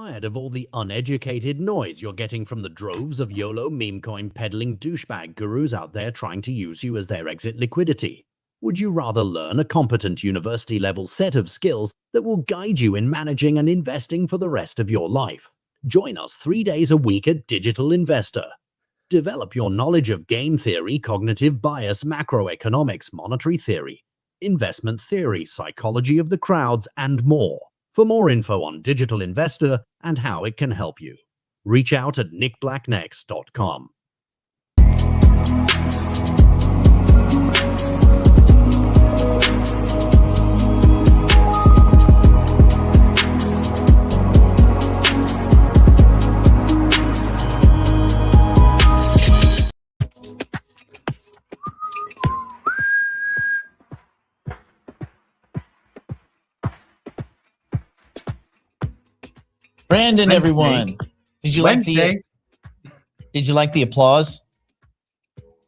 tired of all the uneducated noise you're getting from the droves of YOLO meme coin peddling douchebag gurus out there trying to use you as their exit liquidity? Would you rather learn a competent university level set of skills that will guide you in managing and investing for the rest of your life? Join us 3 days a week at Digital Investor. Develop your knowledge of game theory, cognitive bias, macroeconomics, monetary theory, investment theory, psychology of the crowds, and more. For more info on Digital Investor and how it can help you, reach out at nickblacknext.com. Brandon, everyone, did you like the applause?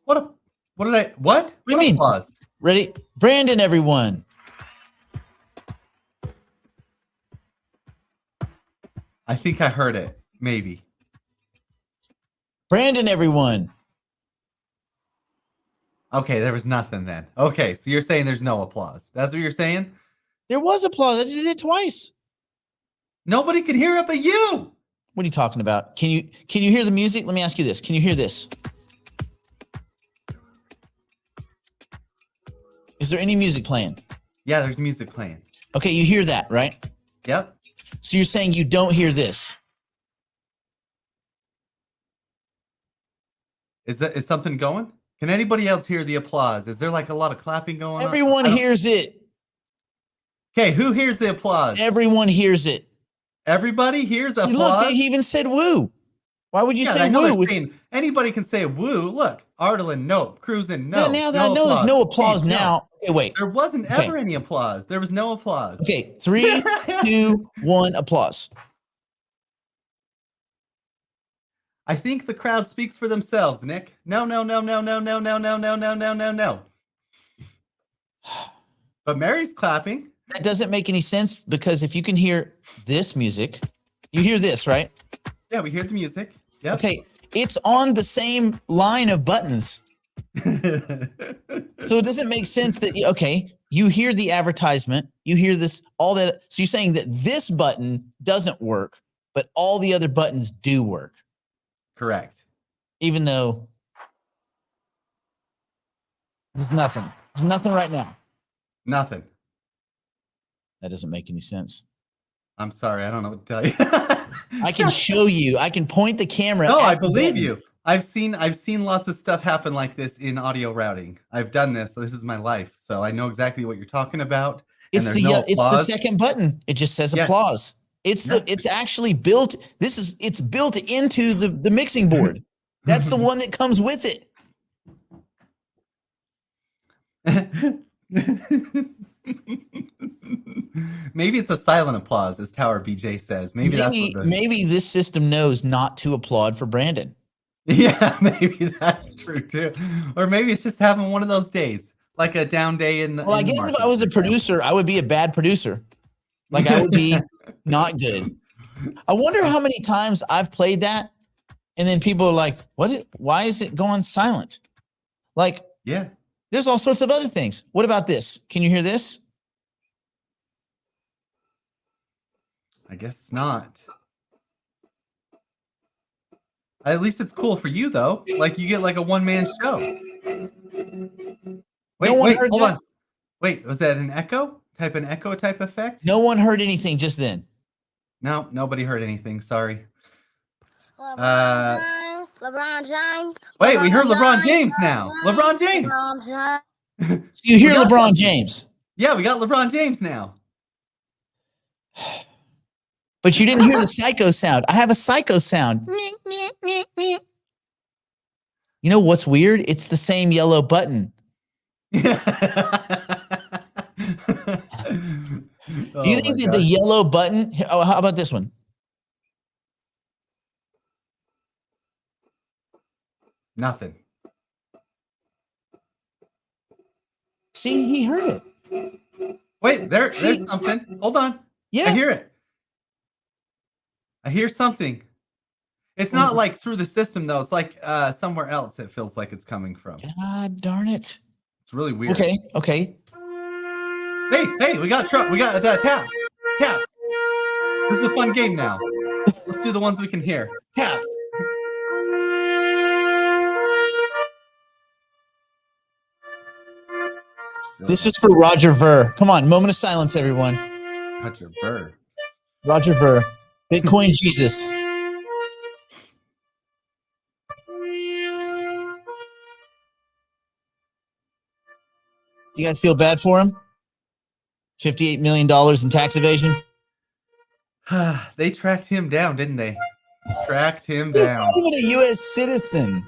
What did I? What do you mean? Applause? Ready, Brandon, everyone. I think I heard it. Maybe. Brandon, everyone. Okay, there was nothing then. Okay, so you're saying there's no applause. That's what you're saying? There was applause. I just did it twice. Nobody could hear it but you. What are you talking about? Can you hear the music? Let me ask you this. Can you hear this? Is there any music playing? Yeah, there's music playing. Okay, you hear that, right? Yep. So you're saying you don't hear this? Is something going? Can anybody else hear the applause? Is there like a lot of clapping going on? Everyone hears it. Okay, who hears the applause? Everyone hears it. Everybody hears applause. Look, he even said woo. Why would you say woo? Anybody can say woo. Look, Artelin, nope. Cruising, no. Yeah, now there's no applause now. No. Okay, wait. There wasn't ever any applause. There was no applause. Okay, 3, 2, 1, applause. I think the crowd speaks for themselves, Nick. No. But Mary's clapping. That doesn't make any sense because if you can hear this music, you hear this, right? Yeah, we hear the music. Yeah. Okay, it's on the same line of buttons. So it doesn't make sense that, okay, you hear the advertisement, you hear this, all that. So you're saying that this button doesn't work, but all the other buttons do work. Correct. Even though there's nothing. There's nothing right now. Nothing. That doesn't make any sense. I'm sorry. I don't know what to tell you. I can show you. I can point the camera. No, I believe you. I've seen lots of stuff happen like this in audio routing. I've done this. So this is my life. So I know exactly what you're talking about. It's the second button. It just says applause. It's actually built. It's built into the mixing board. That's the one that comes with it. Maybe it's a silent applause, as Tower BJ says. Maybe this system knows not to applaud for Brandon. Yeah, maybe that's true too. Or maybe it's just having one of those days, like a down day in the. Well, I guess if I was a producer, I would be a bad producer. Like I would be not good. I wonder how many times I've played that, and then people are like, why is it going silent? Like, yeah. There's all sorts of other things. What about this? Can you hear this? I guess not. At least it's cool for you, though. Like, you get like a one-man show. Wait, hold on. Wait, was that an echo? Type effect? No one heard anything just then. No, nobody heard anything. Sorry. LeBron James. Wait, we heard LeBron James now. LeBron James. So you hear LeBron James. Yeah, we got LeBron James now. But you didn't hear the psycho sound. I have a psycho sound. You know what's weird? It's the same yellow button. Do you think that the yellow button? Oh, how about this one? Nothing. See, he heard it. Wait, there's something. Hold on. Yeah. I hear it. I hear something. It's What is not it? like through the system though. It's like somewhere else. It feels like it's coming from. God darn it. It's really weird. Okay. Hey, we got taps. Taps. This is a fun game now. Let's do the ones we can hear. Taps. This is for Roger Ver. Come on, moment of silence, everyone. Roger Ver. Roger Ver. Bitcoin Jesus. Do you guys feel bad for him? $58 million in tax evasion. They tracked him down, didn't they? Tracked him He's down. not even a U.S. citizen.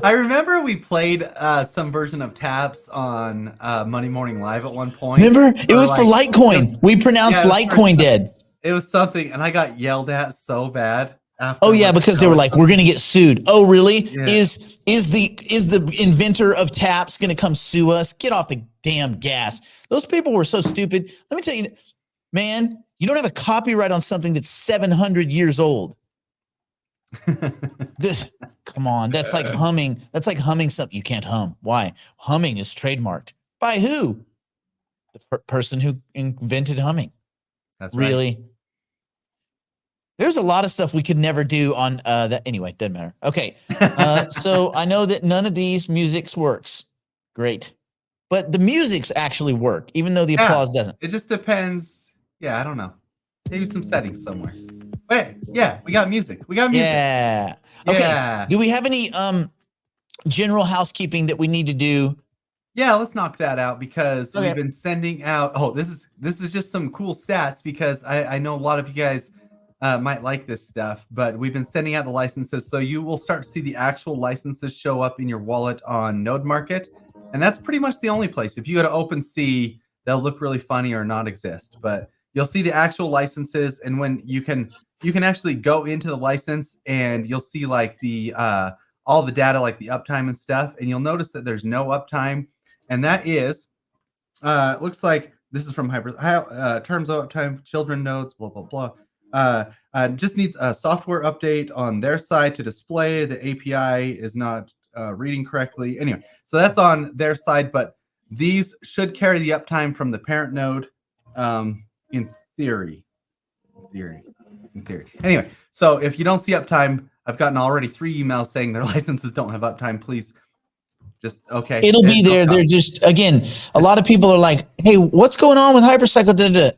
I remember we played some version of Taps on Monday Morning Live at one point. Remember? It was for like- Litecoin. We pronounced Yeah, it was for- Litecoin dead. It was something, and I got yelled at so bad. After Oh yeah, because they were like, "We're gonna get sued." Oh really? Yeah. Is the inventor of Taps gonna come sue us? Get off the damn gas. Those people were so stupid. Let me tell you, man, you don't have a copyright on something that's 700 years old. Come on, that's like humming. That's like humming something you can't hum. Why? Humming is trademarked by who? The person who invented humming. That's right. Really? There's a lot of stuff we could never do on that. Anyway, doesn't matter. Okay. So I know that none of these musics works. Great. But the musics actually work, even though the Yeah. applause doesn't. It just depends. Yeah, I don't know. Maybe some settings somewhere. Wait, yeah, we got music. We got music. Yeah. Okay. Yeah. Do we have any general housekeeping that we need to do? Yeah, let's knock that out because Okay. we've been sending out. Oh, this is just some cool stats because I know a lot of you guys might like this stuff, but we've been sending out the licenses, so you will start to see the actual licenses show up in your wallet on Node Market, and that's pretty much the only place. If you go to OpenSea, they'll look really funny or not exist, but you'll see the actual licenses, and when you can actually go into the license and you'll see like the all the data, like the uptime and stuff, and you'll notice that there's no uptime. And that is, it looks like this is from terms of uptime, children nodes, blah, blah, blah. Just needs a software update on their side to display. The API is not reading correctly. Anyway, so that's on their side, but these should carry the uptime from the parent node in theory. In theory. Anyway, so if you don't see uptime, I've gotten already 3 emails saying their licenses don't have uptime. Please just, okay. It'll be there. They're just, again, a lot of people are like, hey, what's going on with Hypercycle? Da, da, da.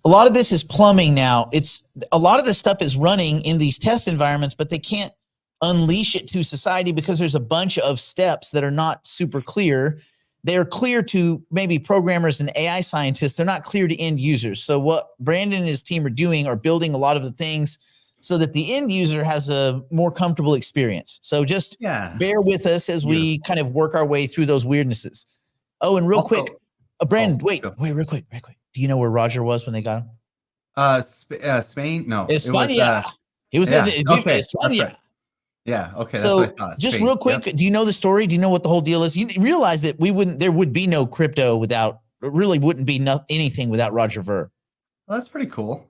A lot of this is plumbing now. It's a lot of this stuff is running in these test environments, but they can't unleash it to society because there's a bunch of steps that are not super clear. They're clear to maybe programmers and AI scientists. They're not clear to end users. So what Brandon and his team are doing are building a lot of the things so that the end user has a more comfortable experience. So just bear with us as we kind of work our way through those weirdnesses. Oh, and real quick, Brandon, wait, real quick. Do you know where Roger was when they got him? Spain? No. España. He was in okay, España. right. Yeah, okay. So that's what I thought. just Spain, real quick, do you know the story? Do you know what the whole deal is? You realize that there would be no crypto without, really wouldn't be anything without Roger Ver. Well, that's pretty cool.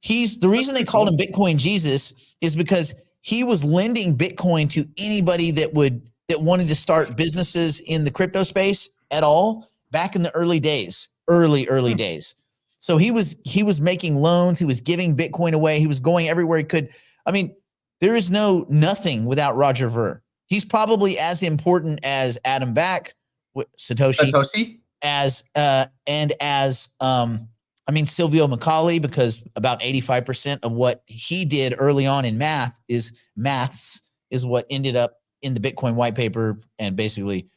The reason they called him Bitcoin Jesus is because he was lending Bitcoin to anybody that wanted to start businesses in the crypto space at all back in the early days, early days. So he was making loans. He was giving Bitcoin away. He was going everywhere he could. I mean, there is nothing without Roger Ver. He's probably as important as Adam Back, Satoshi, Silvio Macaulay, because about 85% of what he did early on in maths is what ended up in the Bitcoin white paper and basically,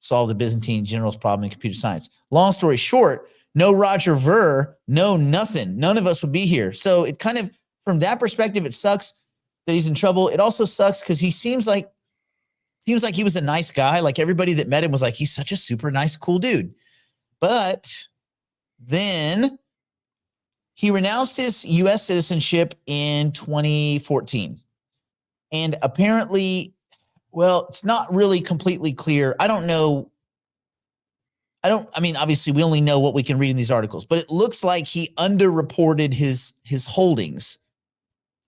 solved the Byzantine general's problem in computer science. Long story short, no Roger Ver, no nothing. None of us would be here. So it kind of, from that perspective, it sucks that he's in trouble. It also sucks because he seems like he was a nice guy. Like everybody that met him was like, he's such a super nice, cool dude. But then he renounced his U.S. citizenship in 2014. And apparently Well, it's not really completely clear. I don't know. I mean, obviously we only know what we can read in these articles, but it looks like he underreported his holdings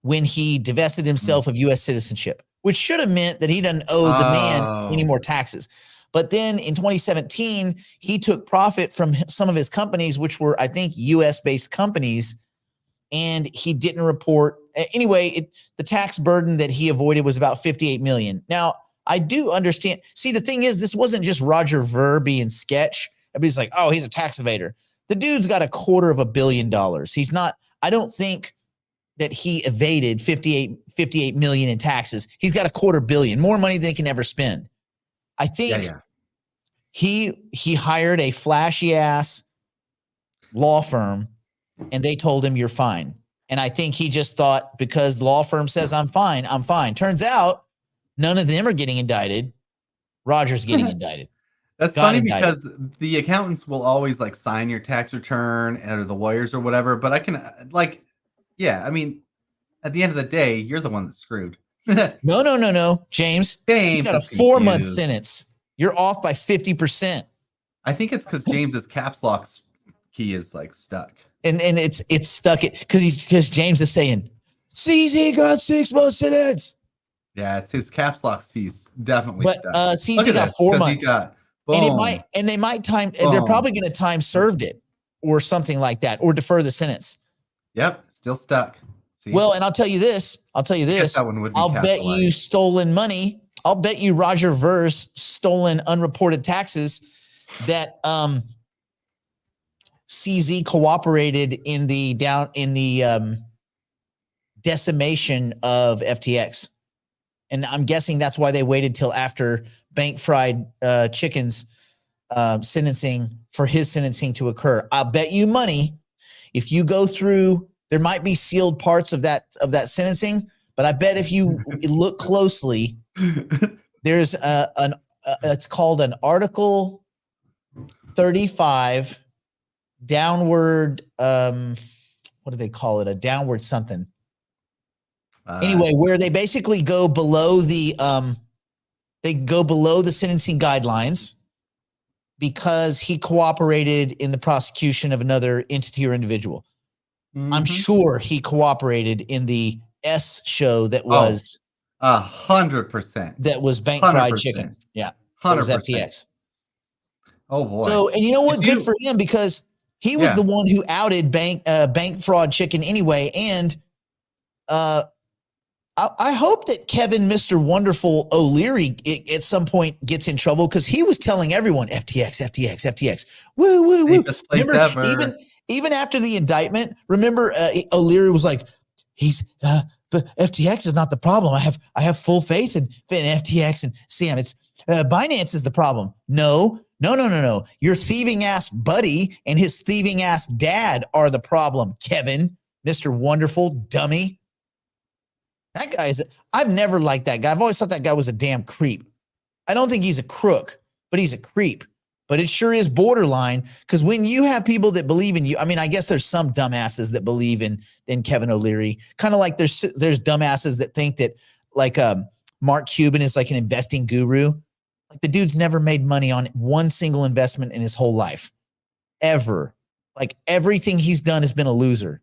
when he divested himself of U.S. citizenship, which should have meant that he doesn't owe the man any more taxes. But then in 2017, he took profit from some of his companies, which were, I think, U.S.-based companies, and he didn't report. Anyway, the tax burden that he avoided was about $58 million. Now, I do understand. See, the thing is, this wasn't just Roger Ver being sketch. Everybody's like, oh, he's a tax evader. The dude's got $250 million. He's not, I don't think that he evaded 58 million in taxes. He's got $250 million, more money than he can ever spend. I think he hired a flashy ass law firm and they told him you're fine. And I think he just thought because the law firm says I'm fine, I'm fine. Turns out none of them are getting indicted. Roger's getting indicted. That's funny because the accountants will always like sign your tax return or the lawyers or whatever. But I can I mean, at the end of the day, you're the one that's screwed. No. James, you got a 4-month sentence. You're off by 50%. I think it's because James's caps lock key is like stuck. And it's stuck because James is saying, CZ got 6 months sentence. Yeah, it's his caps lock keys definitely but, stuck. CZ got 4 months. And they might time. They're probably going to time served it or something like that, or defer the sentence. Yep, still stuck. See? Well, and I'll tell you this. That one would be I'll bet you stolen money. I'll bet you Roger Ver's stolen unreported taxes that CZ cooperated in the decimation of FTX. And I'm guessing that's why they waited till after Bank Fried Chicken's sentencing for his sentencing to occur. I'll bet you money if you go through, there might be sealed parts of that sentencing, but I bet if you look closely, there's it's called an Article 35 downward. What do they call it? A downward something. Anyway, where they basically go below the sentencing guidelines because he cooperated in the prosecution of another entity or individual. Mm-hmm. I'm sure he cooperated in the S show that was 100%. That was Bank Fried Chicken. Yeah, 100%. Was FTX. Oh boy! So, and you know what? Good for him because he was the one who outed Bank Fraud Chicken anyway, and I hope that Kevin, Mr. Wonderful O'Leary, at some point gets in trouble because he was telling everyone FTX, woo, woo, woo. Remember, even after the indictment, remember O'Leary was like, but FTX is not the problem. I have full faith in FTX and Sam. It's Binance is the problem. No. Your thieving ass buddy and his thieving ass dad are the problem, Kevin, Mr. Wonderful Dummy. That guy I've never liked that guy. I've always thought that guy was a damn creep. I don't think he's a crook, but he's a creep. But it sure is borderline because when you have people that believe in you, I mean, I guess there's some dumbasses that believe in Kevin O'Leary, kind of like there's dumbasses that think that like Mark Cuban is like an investing guru. Like the dude's never made money on one single investment in his whole life, ever. Like everything he's done has been a loser.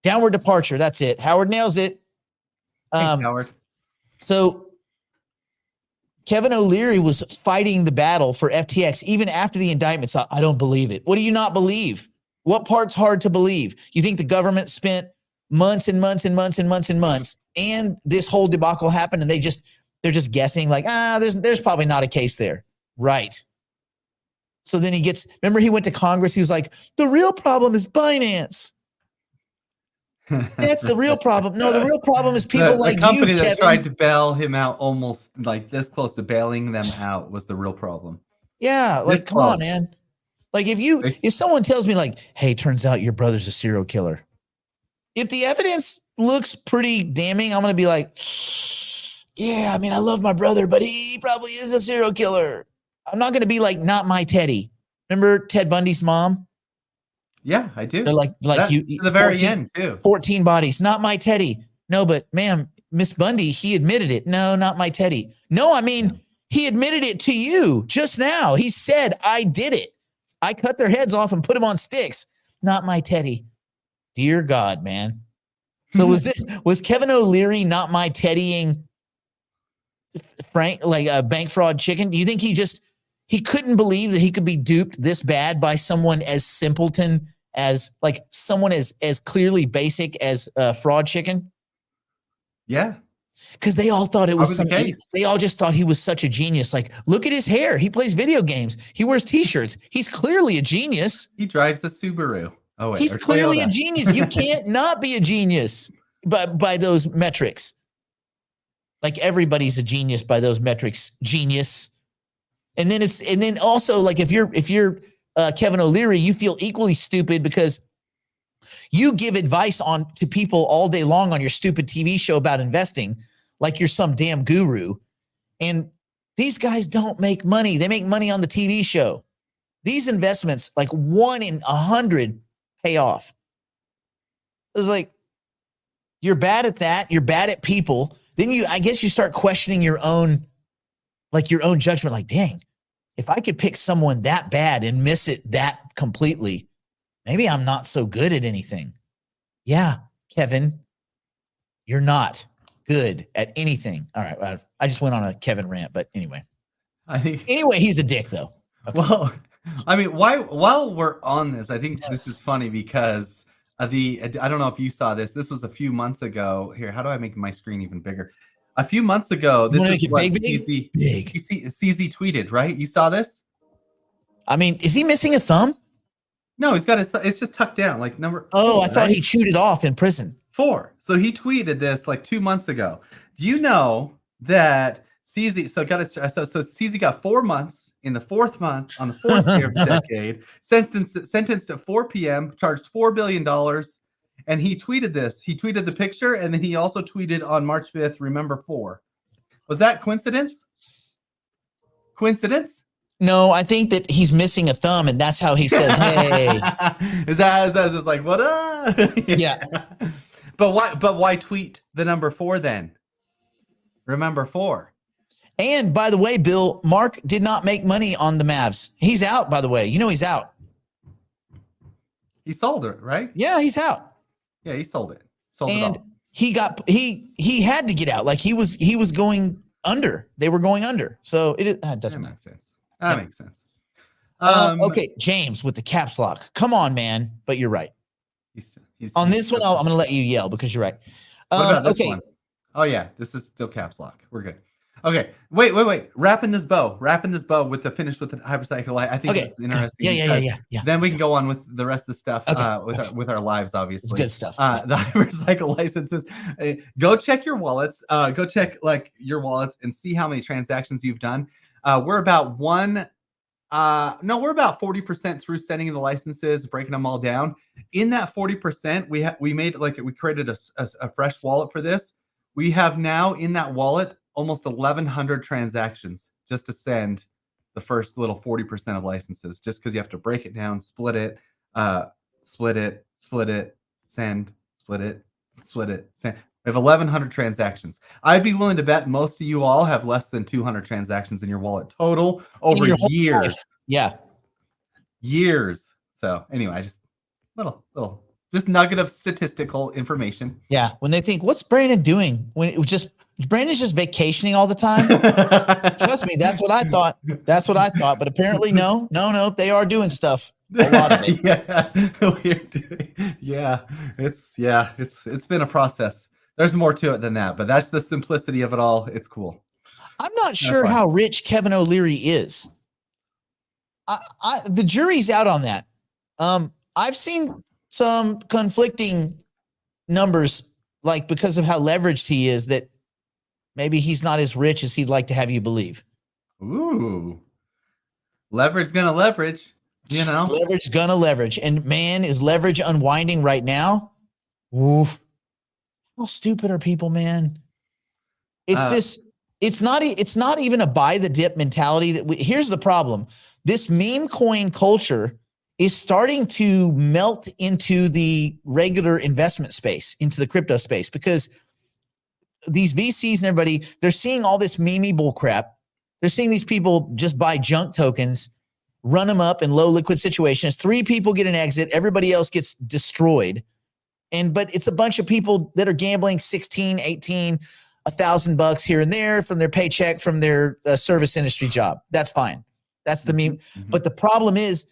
Downward departure. That's it. Howard nails it. Thanks, Howard. So Kevin O'Leary was fighting the battle for FTX even after the indictment. So I don't believe it. What do you not believe? What part's hard to believe? You think the government spent months and months and months and months and months, and this whole debacle happened, and they're just guessing like, there's probably not a case there, right? So then remember he went to Congress. He was like, the real problem is Binance. That's the real problem. No, the real problem is people like you, Kevin. The company that tried to bail him out almost like this close to bailing them out was the real problem. Yeah, like, come on, man. Like if someone tells me like, hey, turns out your brother's a serial killer. If the evidence looks pretty damning, I'm going to be like, yeah, I mean, I love my brother, but he probably is a serial killer. I'm not going to be like, not my Teddy. Remember Ted Bundy's mom? Yeah, I do. They're like you to the very end too. 14 bodies, not my Teddy. No, but ma'am, Miss Bundy, he admitted it. No, not my Teddy. No, I mean, he admitted it to you just now. He said, I did it. I cut their heads off and put them on sticks. Not my Teddy. Dear God, man. So was Kevin O'Leary not my Teddying Frank, like a bank fraud chicken? Do you think he couldn't believe that he could be duped this bad by someone as simpleton as like someone as clearly basic as fraud chicken? Yeah. Because they all thought it was Probably the case. they all just thought he was such a genius. Like, look at his hair. He plays video games. He wears t-shirts. He's clearly a genius. He drives a Subaru. Oh, wait. He's or clearly Toyota. a genius. You can't not be a genius by those metrics. Like everybody's a genius by those metrics. Genius. And then also like if you're Kevin O'Leary, you feel equally stupid because you give advice to people all day long on your stupid TV show about investing, like you're some damn guru. And these guys don't make money. They make money on the TV show. These investments, like 1 in 100 pay off. It's like, you're bad at that. You're bad at people. Then I guess you start questioning your own judgment. Like, dang, if I could pick someone that bad and miss it that completely, maybe I'm not so good at anything. Yeah, Kevin, you're not good at anything. All right. I just went on a Kevin rant, but anyway. Anyway, he's a dick though. Okay. Well, I mean, while we're on this, I think this is funny because I don't know if you saw this. This was a few months ago. Here, how do I make my screen even bigger? A few months ago, this is what CZ tweeted, right? You saw this? I mean, is he missing a thumb? No, he's got it's just tucked down, like number. Oh, 4, I thought he chewed it off in prison. 4. So he tweeted this like 2 months ago. Do you know that CZ? So CZ got 4 months in the 4th month on the 4th year of the decade. Sentenced at 4 p.m. Charged $4 billion. And he tweeted this. He tweeted the picture, and then he also tweeted on March 5th. Remember 4. Was that coincidence? Coincidence? No, I think that he's missing a thumb, and that's how he says, "Hey." Is that it's like what? Yeah. But why tweet the number 4 then? Remember 4. And by the way, Bill, Mark did not make money on the Mavs. He's out, by the way. You know he's out. He sold it, right? Yeah, he's out. Yeah, he sold it. Sold it And all. he had to get out. Like he was going under. They were going under. So it doesn't That matter. makes sense. That makes sense. Okay, James with the caps lock. Come on, man. But you're right. He's On this one, I'm going to let you yell because you're right. What about this okay. one? Oh yeah, this is still caps lock. We're good. Okay, wait. Wrapping this bow with the finish with the hypercycle light. I think Okay. this is interesting. Yeah. Then we can go on with the rest of the stuff Okay. with our lives, It's obviously. good stuff. The hypercycle licenses. Go check your wallets. Go check like your wallets and see how many transactions you've done. We're about 40% through sending the licenses, breaking them all down. In that 40%, we created a fresh wallet for this. We have now in that wallet almost 1,100 transactions just to send the first little 40% of licenses, just because you have to break it down, split it, send, split it, send. We have 1,100 transactions. I'd be willing to bet most of you all have less than 200 transactions in your wallet total over your whole years. life. Yeah. Years. So anyway, just little just nugget of statistical information. Yeah. When they think, what's Brandon doing? Brandon's just vacationing all the time. Trust me, that's what I thought. But apparently, no. They are doing stuff. A lot of it. It's been a process. There's more to it than that, but that's the simplicity of it all. It's cool. I'm not sure how rich Kevin O'Leary is. The jury's out on that. I've seen some conflicting numbers, like because of how leveraged he is, that maybe he's not as rich as he'd like to have you believe. Ooh, leverage gonna leverage. You know, leverage gonna leverage, and man, is leverage unwinding right now. Oof. How stupid are people, man? It's not even a buy the dip mentality. Here's the problem. This meme coin culture is starting to melt into the regular investment space, into the crypto space, because these VCs and everybody, they're seeing all this meme bull crap. They're seeing these people just buy junk tokens, run them up in low liquid situations. 3 people get an exit. Everybody else gets destroyed. But it's a bunch of people that are gambling 16, 18, $1,000 here and there from their paycheck from their service industry job. That's fine. That's the meme. But the problem is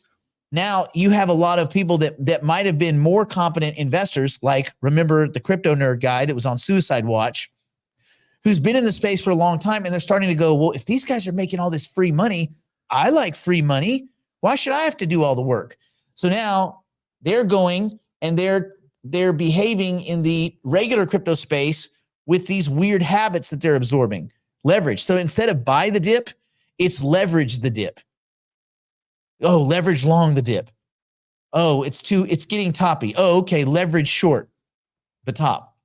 now you have a lot of people that might have been more competent investors, like remember the crypto nerd guy that was on Suicide Watch, who's been in the space for a long time, and they're starting to go, well, if these guys are making all this free money, I like free money. Why should I have to do all the work? So now they're going and they're behaving in the regular crypto space with these weird habits that they're absorbing. Leverage. So instead of buy the dip, it's leverage the dip. Oh, leverage long the dip. Oh, it's getting toppy. Oh, okay, leverage short the top.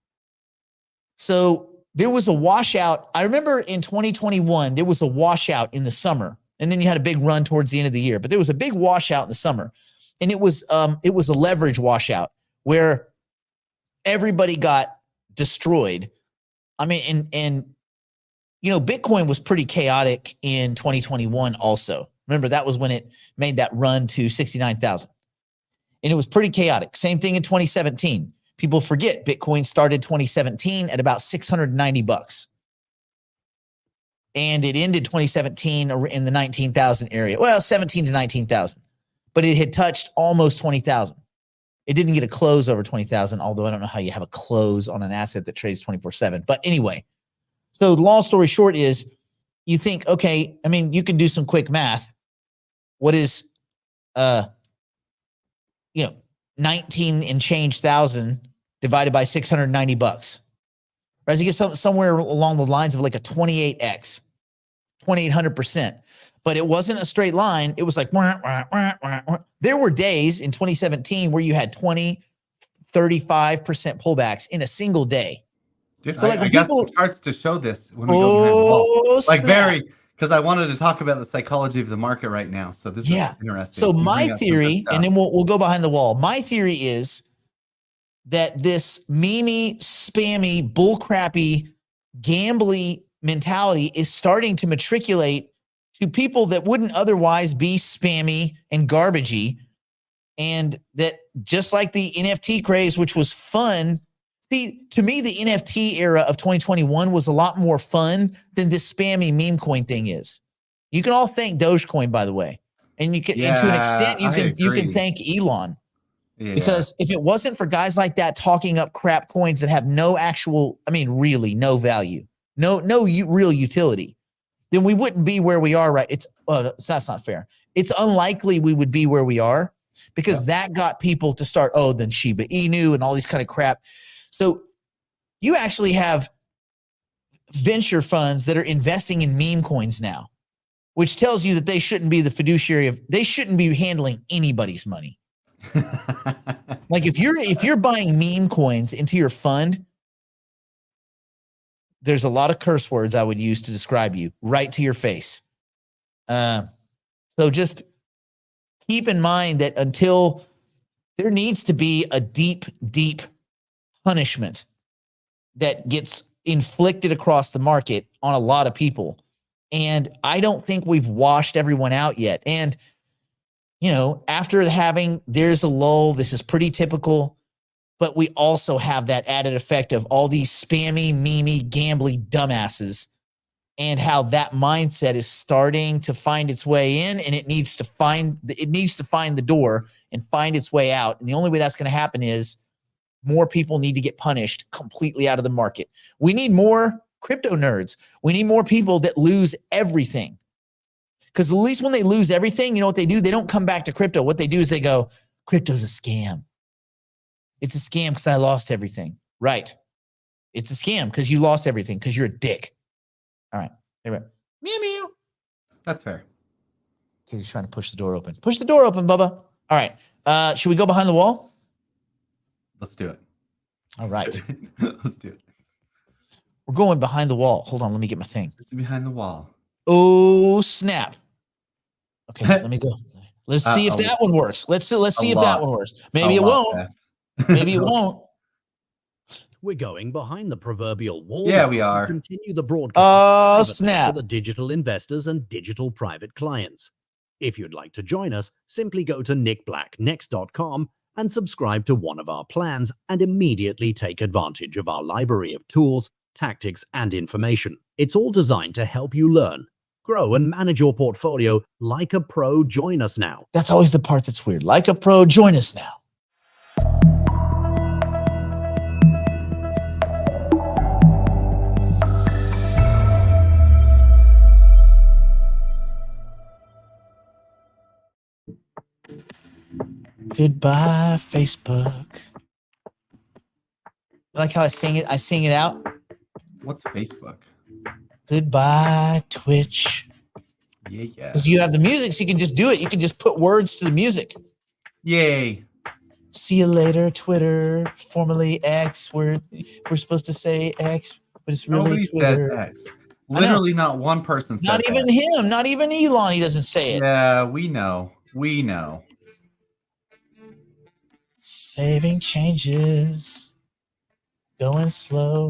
So there was a washout. I remember in 2021, there was a washout in the summer, and then you had a big run towards the end of the year. But there was a big washout in the summer, and it was a leverage washout where everybody got destroyed. I mean, and you know, Bitcoin was pretty chaotic in 2021 also. Remember, that was when it made that run to 69,000. And it was pretty chaotic. Same thing in 2017. People forget Bitcoin started 2017 at about $690. And it ended 2017 in the 19,000 area. Well, 17 to 19,000. But it had touched almost 20,000. It didn't get a close over 20,000, although I don't know how you have a close on an asset that trades 24/7. But anyway, so the long story short is you think, okay, I mean, you can do some quick math. What is, 19 and change thousand divided by $690, right? So you get somewhere along the lines of like a 28x, 2,800%. But it wasn't a straight line. It was like, wah, wah, wah, wah, wah. There were days in 2017 where you had 20, 35% pullbacks in a single day. Dude, So, like, I when got people- some charts to show this when we go behind the wall. Like snap. because I wanted to talk about the psychology of the market right now. So this is interesting. So You my bring up some theory, good stuff. and then we'll go behind the wall. My theory is that this memey, spammy, bullcrappy, gambly mentality is starting to matriculate to people that wouldn't otherwise be spammy and garbagey. And that just like the NFT craze, which was fun. See, to me, the NFT era of 2021 was a lot more fun than this spammy meme coin thing is. You can all thank Dogecoin, by the way. And you can, and to an extent, you agree. can thank Elon. Yeah. Because if it wasn't for guys like that talking up crap coins that have no actual, I mean, really no value, no real utility, then we wouldn't be where we are, right? That's not fair. It's unlikely we would be where we are because that got people to start, then Shiba Inu and all these kind of crap. So you actually have venture funds that are investing in meme coins now, which tells you that they shouldn't be the fiduciary they shouldn't be handling anybody's money. Like if you're buying meme coins into your fund, there's a lot of curse words I would use to describe you right to your face. So just keep in mind that until there needs to be a deep, deep punishment that gets inflicted across the market on a lot of people. And I don't think we've washed everyone out yet. And, after there's a lull, this is pretty typical, but we also have that added effect of all these spammy, memey, gambly dumbasses and how that mindset is starting to find its way in, and it needs to find the door and find its way out. And the only way that's going to happen is more people need to get punished completely out of the market. We need more crypto nerds. We need more people that lose everything. Because at least when they lose everything, you know what they do? They don't come back to crypto. What they do is they go, crypto's a scam. It's a scam because I lost everything. Right. It's a scam because you lost everything because you're a dick. All right. Anyway. Meow, meow. That's fair. Katie's trying to push the door open. Push the door open, Bubba. All right. Should we go behind the wall? Let's do it. All right. Let's do it. We're going behind the wall. Hold on. Let me get my thing. This is behind the wall. Oh, snap. Okay. Let me go. Let's see if that one works. Let's see if that one works. Maybe it won't. Maybe it won't. We're going behind the proverbial wall. Yeah, now we to are. Continue the broadcast Oh, privately snap. to the digital investors and digital private clients. If you'd like to join us, simply go to nickblacknext.com and subscribe to one of our plans and immediately take advantage of our library of tools, tactics, and information. It's all designed to help you learn, grow, and manage your portfolio like a pro. Join us now. That's always the part that's weird. Like a pro, join us now. Goodbye, Facebook. Like how I sing it? I sing it out. What's Facebook? Goodbye, Twitch. Yeah. Because you have the music, so you can just do it. You can just put words to the music. Yay. See you later, Twitter, formerly X. We're supposed to say X, but it's really Nobody Twitter. says X. Literally not one person says Not even X. him. Not even Elon. He doesn't say it. Yeah, we know. We know. Saving changes. Going slow.